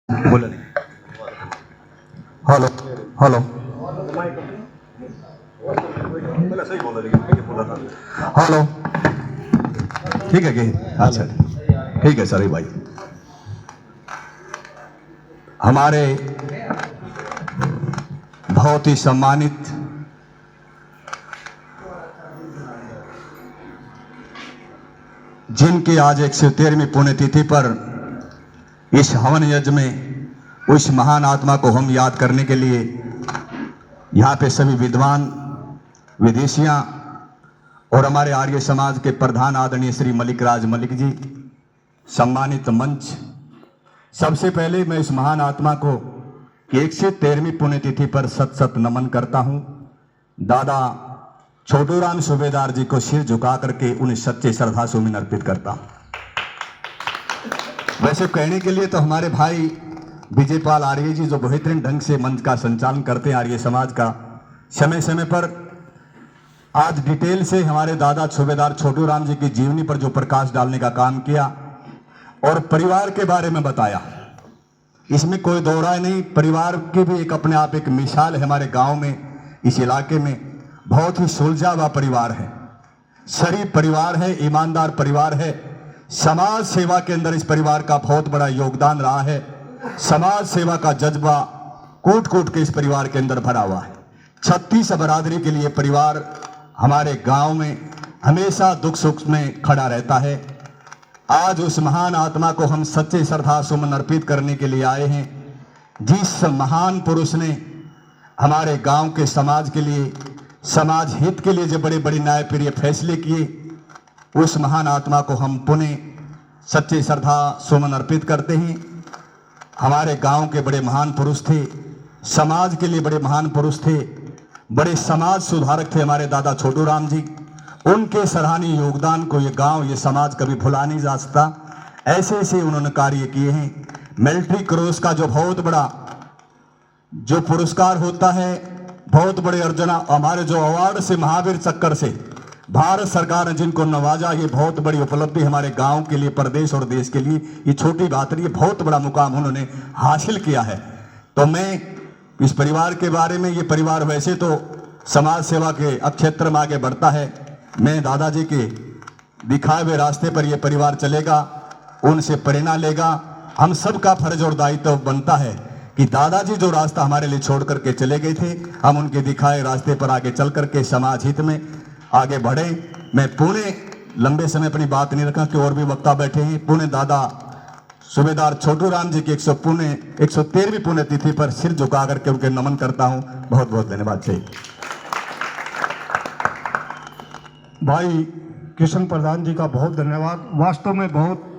बोला नहीं। Hello hello hello ठीक है कि अच्छा ठीक है सर भाई। हमारे बहुत ही सम्मानित जिनकी आज 113वीं पुण्यतिथि पर इस हवन यज्ञ में उस महान आत्मा को हम याद करने के लिए यहाँ पे सभी विद्वान विदेशियाँ और हमारे आर्य समाज के प्रधान आदरणीय श्री मलिक राज मलिक जी, सम्मानित मंच, सबसे पहले मैं इस महान आत्मा को 113वीं पुण्यतिथि पर सत सत नमन करता हूँ। दादा छोटूराम सूबेदार जी को सिर झुका करके उन्हें सच्चे श्रद्धा सुमन अर्पित करता हूँ। वैसे कहने के लिए तो हमारे भाई विजयपाल आर्य जी जो बेहतरीन ढंग से मंच का संचालन करते हैं आर्य समाज का, समय समय पर आज डिटेल से हमारे दादा सूबेदार छोटूराम जी की जीवनी पर जो प्रकाश डालने का काम किया और परिवार के बारे में बताया, इसमें कोई दो राय नहीं। परिवार की भी एक अपने आप एक मिसाल है। हमारे गांव में, इस इलाके में बहुत ही सुलझा हुआ परिवार है, शरीफ परिवार है, ईमानदार परिवार है। समाज सेवा के अंदर इस परिवार का बहुत बड़ा योगदान रहा है। समाज सेवा का जज्बा कूट कूट के इस परिवार के अंदर भरा हुआ है। 36 बरादरी के लिए परिवार हमारे गांव में हमेशा दुख सुख में खड़ा रहता है। आज उस महान आत्मा को हम सच्चे श्रद्धा सुमन अर्पित करने के लिए आए हैं। जिस महान पुरुष ने हमारे गांव के समाज के लिए, समाज हित के लिए जो बड़े बड़े न्यायप्रिय फैसले किए, उस महान आत्मा को हम पुनः सच्चे श्रद्धा सुमन अर्पित करते हैं। हमारे गांव के बड़े महान पुरुष थे, समाज के लिए बड़े महान पुरुष थे, बड़े समाज सुधारक थे हमारे दादा छोटूराम जी। उनके सराहनीय योगदान को ये गांव, ये समाज कभी भुला नहीं जा सकता। ऐसे ऐसे उन्होंने कार्य किए हैं। मिलिट्री क्रॉस का जो बहुत बड़ा जो पुरस्कार होता है, बहुत बड़े अर्जना, हमारे जो अवार्ड से, महावीर चक्कर से भारत सरकार ने जिनको नवाजा, ये बहुत बड़ी उपलब्धि हमारे गांव के लिए, प्रदेश और देश के लिए ये छोटी बात नहीं, ये बहुत बड़ा मुकाम उन्होंने हासिल किया है। तो मैं इस परिवार के बारे में, ये परिवार वैसे तो समाज सेवा के क्षेत्र में आगे बढ़ता है। मैं दादाजी के दिखाए हुए रास्ते पर ये परिवार चलेगा, उनसे प्रेरणा लेगा। हम सबका फर्ज और दायित्व बनता है कि दादाजी जो रास्ता हमारे लिए छोड़ करके चले गए थे, हम उनके दिखाए रास्ते पर आगे चल करके समाज हित में आगे बढ़े। मैं पुणे लंबे समय अपनी बात नहीं रखा कि और भी वक्ता बैठे हैं। पुणे दादा सूबेदार छोटूराम जी की 113वीं पुण्यतिथि पर सिर झुका करके उनके नमन करता हूं। बहुत बहुत धन्यवाद चाहिए। भाई किशन प्रधान जी का बहुत धन्यवाद। वास्तव में बहुत